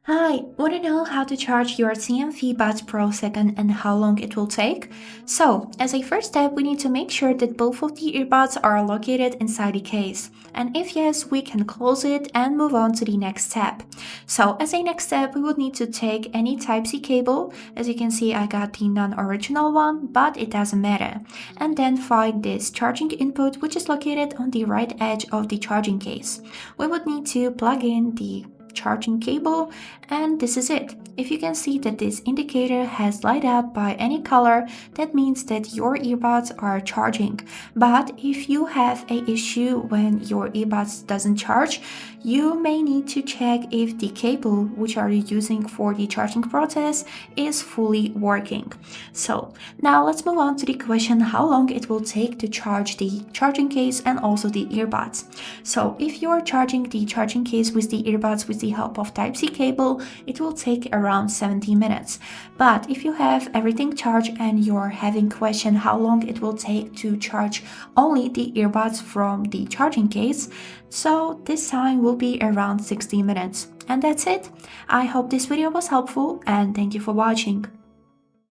Hi, want to know how to charge your CMF Buds Pro second and how long it will take? So, as a first step, we need to make sure that both of the earbuds are located inside the case. And if yes, we can close it and move on to the next step. So, as a next step, we would need to take any Type-C cable. As you can see, I got the non-original one, but it doesn't matter. And then find this charging input, which is located on the right edge of the charging case. We would need to plug in the charging cable, and this is it. If you can see that this indicator has light up by any color, that means that your earbuds are charging. But if you have a issue when your earbuds doesn't charge, you may need to check if the cable which are you using for the charging process is fully working. So now let's move on to the question how long it will take to charge the charging case and also the earbuds. So if you're charging the charging case with the earbuds with the help of Type-C cable, it will take around 70 minutes. But if you have everything charged and you're having question how long it will take to charge only the earbuds from the charging case, so this time will be around 60 minutes. And that's it. I hope this video was helpful and thank you for watching.